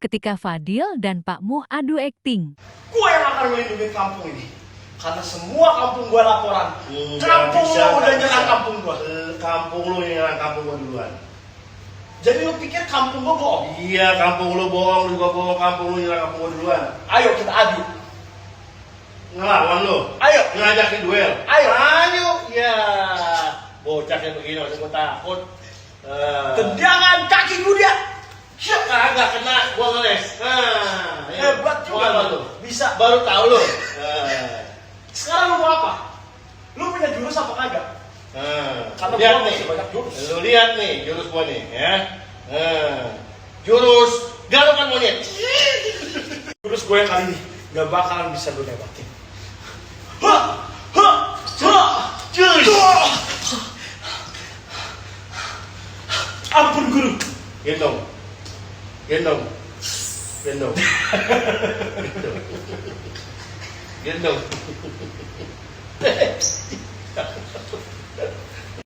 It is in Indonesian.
ketika Fadil dan Pak Muh adu akting. Gue yang akan melindungi kampung ini. Karena semua kampung gue laporan. Kampung lo udah nyerang kampung gue. Kampung lu yang nyerang kampung gua duluan. Jadi lu pikir kampung gue bohong? Iya, kampung lu bohong, lu juga bohong, kampung lu nyerang kampung gua duluan. Ayo kita adu. Ngelawan lu. Ayo. Ngajakin duel. Ayo. Ya. Bocah kayak begini masih gua takut. Tendangan kaki kuda. Kagak kena, gua ngeles. Hebat juga lu. Bisa. Baru tahu lu. Sekarang lu mau apa? Lu punya jurus apa kagak? Karena Lihat gua nih. masih banyak jurus. Lu lihat nih jurus gua nih, ya. Jurus galukan monyet. Jurus gue yang kali ini gak bakalan bisa lu lewatin. Ampun guru. Gendong. Gendong. Gendong. Gendong. Gendong.